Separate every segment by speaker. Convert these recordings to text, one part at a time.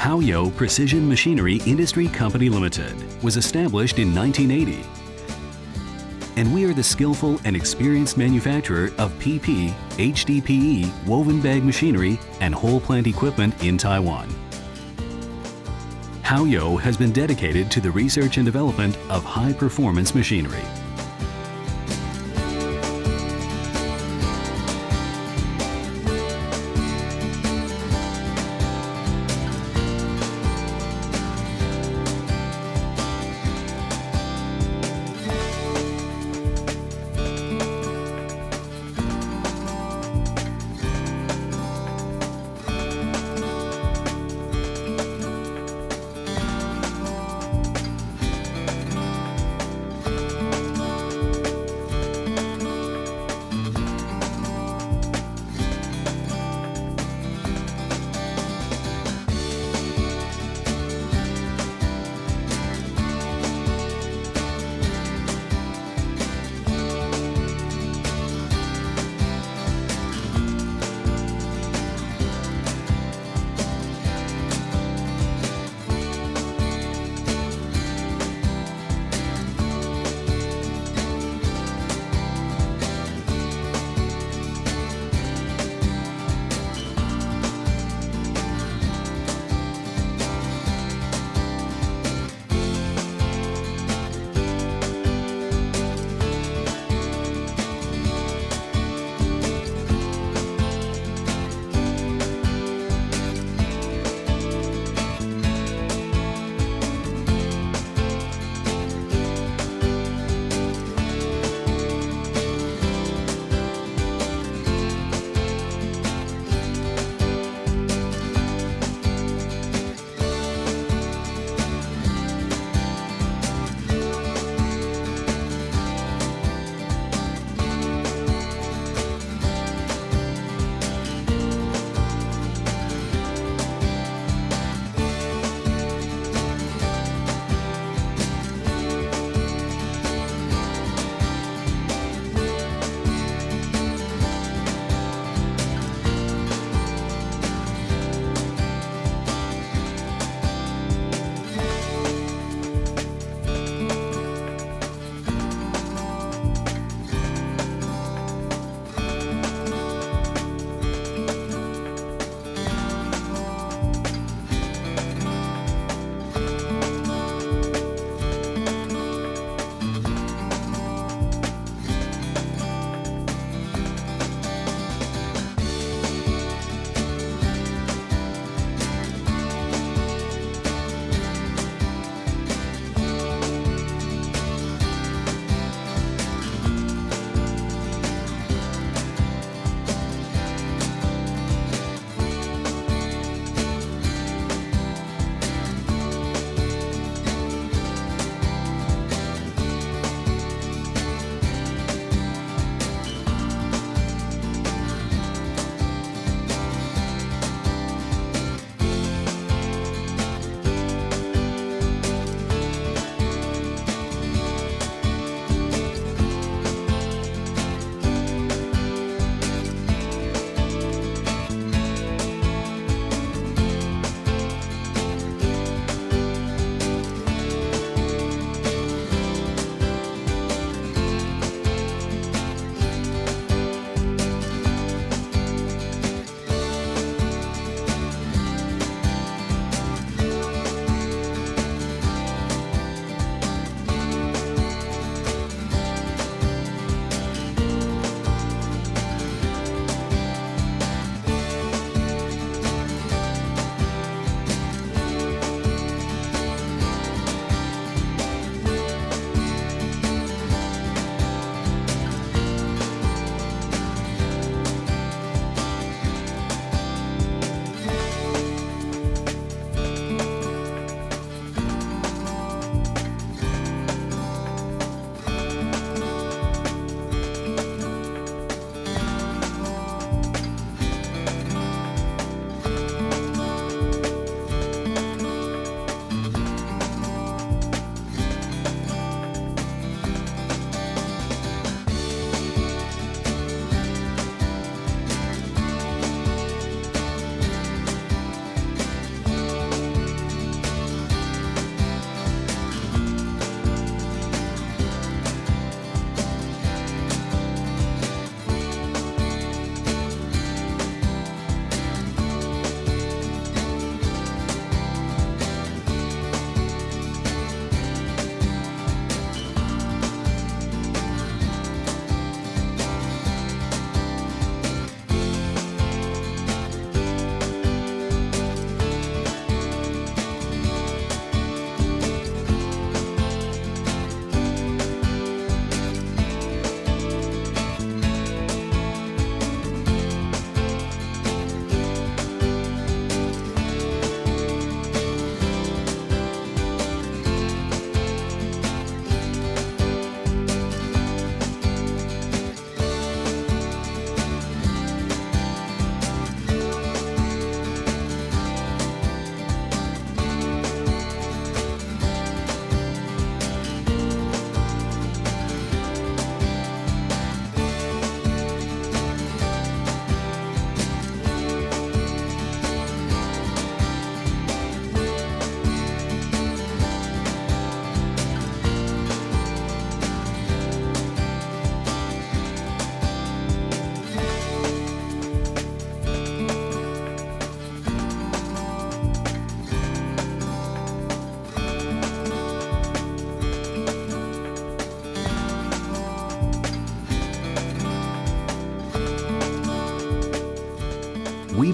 Speaker 1: HAO YU Precision Machinery Industry Company Limited was established in 1980. And we are the skillful and experienced manufacturer of PP, HDPE, woven bag machinery, and whole plant equipment in Taiwan. HAO YU has been dedicated to the research and development of high-performance machinery.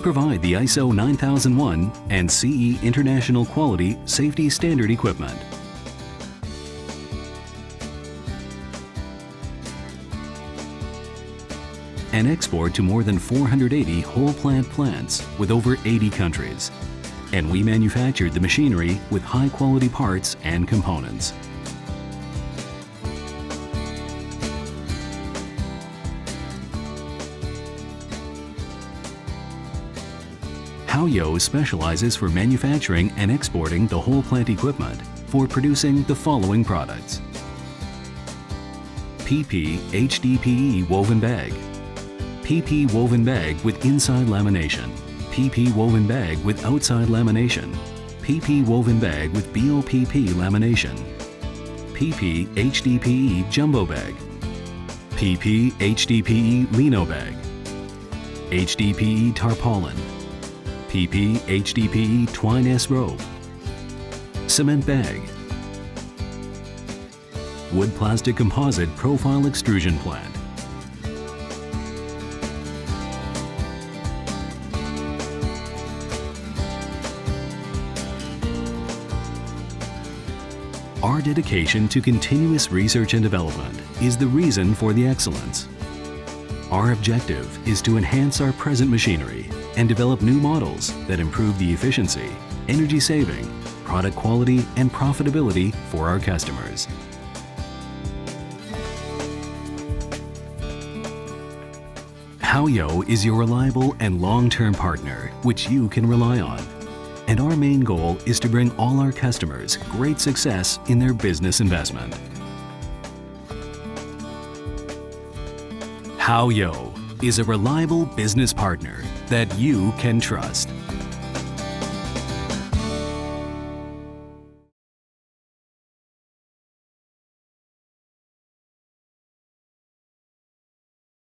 Speaker 1: provide the ISO 9001 and CE International Quality Safety Standard equipment. And export to more than 480 whole plant plants with over 80 countries. And we manufactured the machinery with high quality parts and components. HAO YU specializes for manufacturing and exporting the whole plant equipment for producing the following products: PP HDPE woven bag, PP woven bag with inside lamination, PP woven bag with outside lamination, PP woven bag with BOPP lamination, PP HDPE jumbo bag, PP HDPE lino bag, HDPE tarpaulin, PP HDPE twine S robe, cement bag, wood plastic composite profile extrusion plant. Our dedication to continuous research and development is the reason for the excellence. Our objective is to enhance our present machinery and develop new models that improve the efficiency, energy saving, product quality, and profitability for our customers. HAO YU is your reliable and long-term partner, which you can rely on. And our main goal is to bring all our customers great success in their business investment. HAO YU is a reliable business partner that you can trust.